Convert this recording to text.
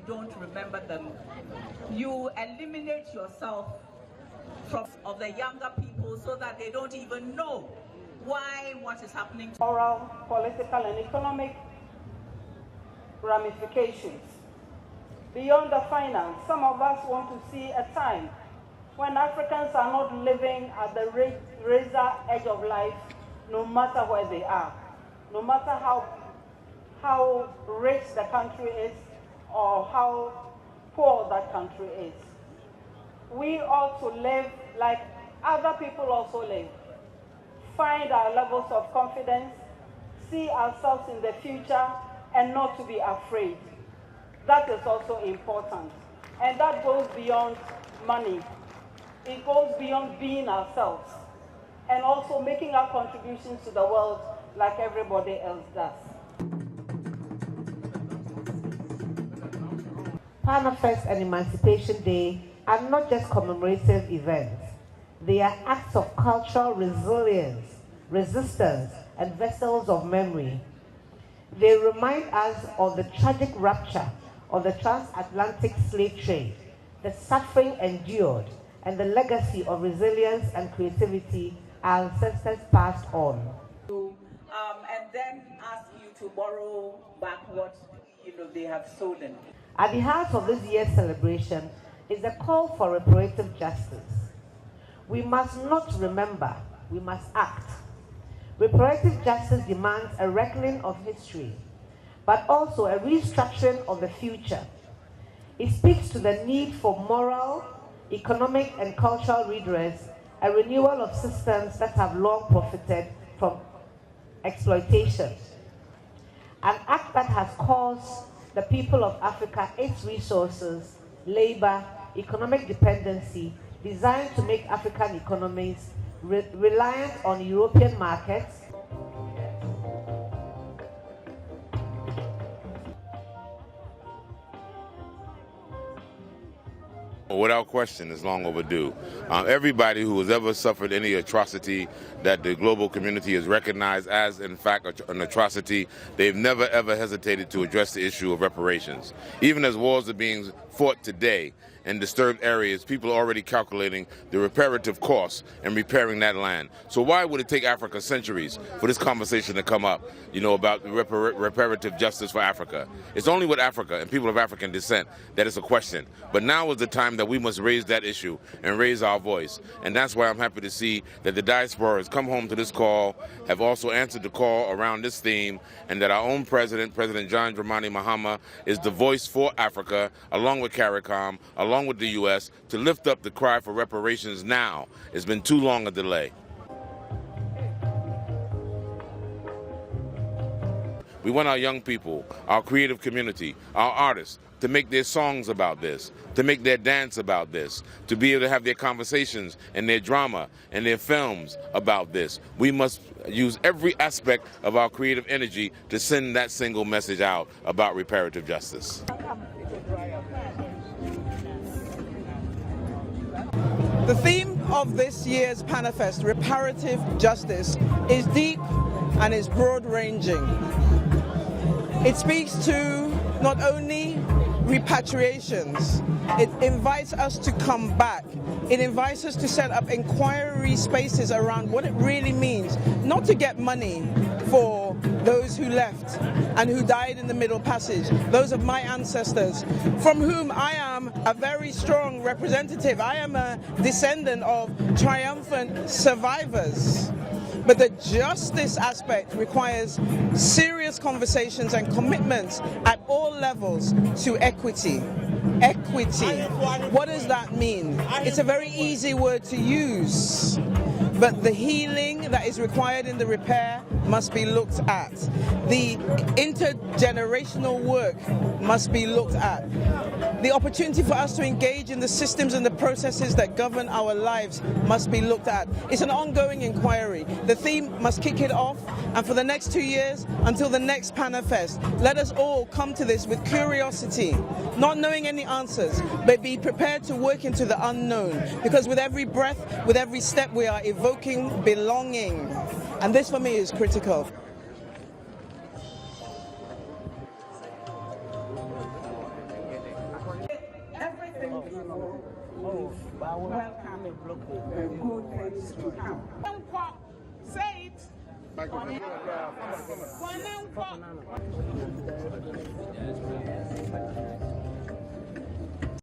don't remember them, you eliminate yourself from of the younger people so that they don't even know why what is happening. Moral, political, and economic ramifications. Beyond the finance, some of us want to see a time when Africans are not living at the razor edge of life, no matter where they are, no matter how rich the country is or how poor that country is. We ought to live like other people also live, find our levels of confidence, see ourselves in the future, and not to be afraid. That is also important. And that goes beyond money. It goes beyond being ourselves and also making our contributions to the world like everybody else does. Panafest and Emancipation Day are not just commemorative events. They are acts of cultural resilience, resistance, and vessels of memory. They remind us of the tragic rupture of the transatlantic slave trade, the suffering endured, and the legacy of resilience and creativity our ancestors passed on. And then ask you to borrow back what they have stolen. At the heart of this year's celebration is a call for reparative justice. We must not remember, we must act. Reparative justice demands a reckoning of history, but also a restructuring of the future. It speaks to the need for moral, economic, and cultural redress, a renewal of systems that have long profited from exploitation. An act that has caused the people of Africa its resources, labor, economic dependency, designed to make African economies reliant on European markets. Without question, it's long overdue. Everybody who has ever suffered any atrocity that the global community has recognized as, in fact, an atrocity, they've never ever hesitated to address the issue of reparations. Even as wars are being fought today in disturbed areas, people are already calculating the reparative costs in repairing that land. So why would it take Africa centuries for this conversation to come up, about reparative justice for Africa? It's only with Africa and people of African descent that it's a question. But now is the time that we must raise that issue and raise our voice. And that's why I'm happy to see that the diaspora has come home to this call, have also answered the call around this theme, and that our own president, President John Dramani Mahama, is the voice for Africa, along with CARICOM, along with the U.S., to lift up the cry for reparations now. It's been too long a delay. We want our young people, our creative community, our artists, to make their songs about this, to make their dance about this, to be able to have their conversations and their drama and their films about this. We must use every aspect of our creative energy to send that single message out about reparative justice. The theme of this year's Panafest, reparative justice, is deep and is broad-ranging. It speaks to not only repatriations, it invites us to come back. It invites us to set up inquiry spaces around what it really means, not to get money for those who left and who died in the Middle Passage, those of my ancestors, from whom I am a very strong representative. I am a descendant of triumphant survivors. But the justice aspect requires serious conversations and commitments at all levels to equity. Equity. What does that mean? It's a very easy word to use, but the healing that is required in the repair must be looked at. The intergenerational work must be looked at. The opportunity for us to engage in the systems and the processes that govern our lives must be looked at. It's an ongoing inquiry. The theme must kick it off, and for the next 2 years, until the next Panafest, let us all come to this with curiosity, not knowing any answers, but be prepared to work into the unknown, because with every breath, with every step, we are evoking belonging. And this for me is critical. good things to come. Say it. Microphone.